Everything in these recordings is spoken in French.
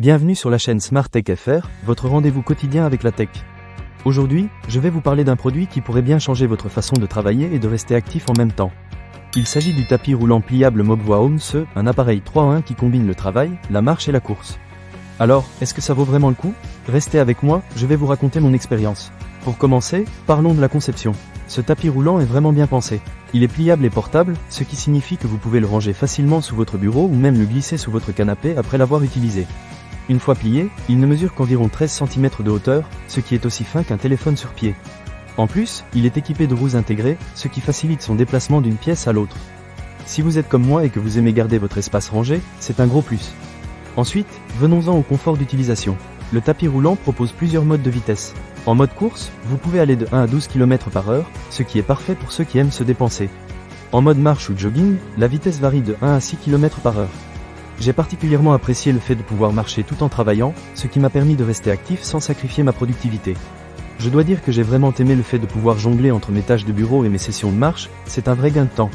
Bienvenue sur la chaîne Smart Tech FR, votre rendez-vous quotidien avec la tech. Aujourd'hui, je vais vous parler d'un produit qui pourrait bien changer votre façon de travailler et de rester actif en même temps. Il s'agit du tapis roulant pliable Mobvoi Home Ce, un appareil 3 en 1 qui combine le travail, la marche et la course. Alors, est-ce que ça vaut vraiment le coup? Restez avec moi, je vais vous raconter mon expérience. Pour commencer, parlons de la conception. Ce tapis roulant est vraiment bien pensé. Il est pliable et portable, ce qui signifie que vous pouvez le ranger facilement sous votre bureau ou même le glisser sous votre canapé après l'avoir utilisé. Une fois plié, il ne mesure qu'environ 13 cm de hauteur, ce qui est aussi fin qu'un téléphone sur pied. En plus, il est équipé de roues intégrées, ce qui facilite son déplacement d'une pièce à l'autre. Si vous êtes comme moi et que vous aimez garder votre espace rangé, c'est un gros plus. Ensuite, venons-en au confort d'utilisation. Le tapis roulant propose plusieurs modes de vitesse. En mode course, vous pouvez aller de 1 à 12 km/h, ce qui est parfait pour ceux qui aiment se dépenser. En mode marche ou jogging, la vitesse varie de 1 à 6 km/h. J'ai particulièrement apprécié le fait de pouvoir marcher tout en travaillant, ce qui m'a permis de rester actif sans sacrifier ma productivité. Je dois dire que j'ai vraiment aimé le fait de pouvoir jongler entre mes tâches de bureau et mes sessions de marche, c'est un vrai gain de temps.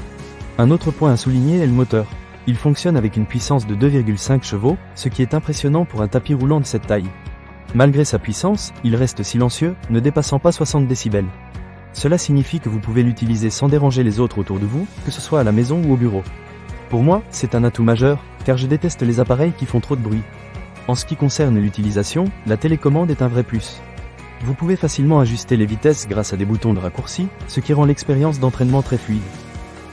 Un autre point à souligner est le moteur. Il fonctionne avec une puissance de 2,5 chevaux, ce qui est impressionnant pour un tapis roulant de cette taille. Malgré sa puissance, il reste silencieux, ne dépassant pas 60 décibels. Cela signifie que vous pouvez l'utiliser sans déranger les autres autour de vous, que ce soit à la maison ou au bureau. Pour moi, c'est un atout majeur, car je déteste les appareils qui font trop de bruit. En ce qui concerne l'utilisation, la télécommande est un vrai plus. Vous pouvez facilement ajuster les vitesses grâce à des boutons de raccourci, ce qui rend l'expérience d'entraînement très fluide.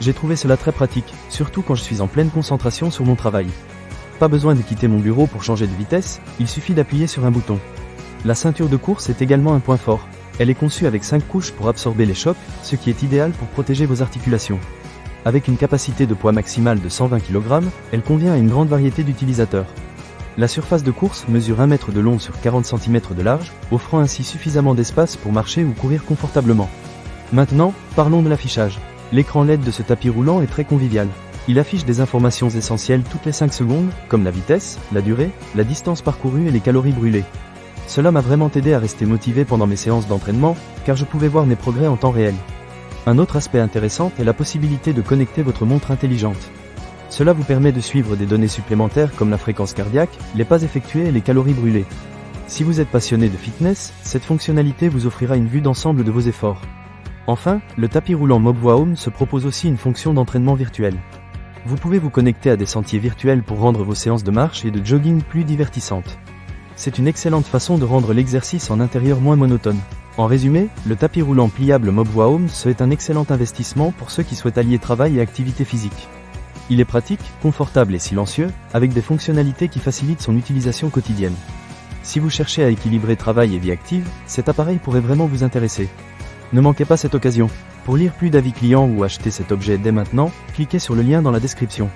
J'ai trouvé cela très pratique, surtout quand je suis en pleine concentration sur mon travail. Pas besoin de quitter mon bureau pour changer de vitesse, il suffit d'appuyer sur un bouton. La ceinture de course est également un point fort. Elle est conçue avec 5 couches pour absorber les chocs, ce qui est idéal pour protéger vos articulations. Avec une capacité de poids maximale de 120 kg, elle convient à une grande variété d'utilisateurs. La surface de course mesure 1 mètre de long sur 40 cm de large, offrant ainsi suffisamment d'espace pour marcher ou courir confortablement. Maintenant, parlons de l'affichage. L'écran LED de ce tapis roulant est très convivial. Il affiche des informations essentielles toutes les 5 secondes, comme la vitesse, la durée, la distance parcourue et les calories brûlées. Cela m'a vraiment aidé à rester motivé pendant mes séances d'entraînement, car je pouvais voir mes progrès en temps réel. Un autre aspect intéressant est la possibilité de connecter votre montre intelligente. Cela vous permet de suivre des données supplémentaires comme la fréquence cardiaque, les pas effectués et les calories brûlées. Si vous êtes passionné de fitness, cette fonctionnalité vous offrira une vue d'ensemble de vos efforts. Enfin, le tapis roulant Mobvoi Home se propose aussi une fonction d'entraînement virtuel. Vous pouvez vous connecter à des sentiers virtuels pour rendre vos séances de marche et de jogging plus divertissantes. C'est une excellente façon de rendre l'exercice en intérieur moins monotone. En résumé, le tapis roulant pliable Mobvoi Home Ce est un excellent investissement pour ceux qui souhaitent allier travail et activité physique. Il est pratique, confortable et silencieux, avec des fonctionnalités qui facilitent son utilisation quotidienne. Si vous cherchez à équilibrer travail et vie active, cet appareil pourrait vraiment vous intéresser. Ne manquez pas cette occasion. Pour lire plus d'avis clients ou acheter cet objet dès maintenant, cliquez sur le lien dans la description.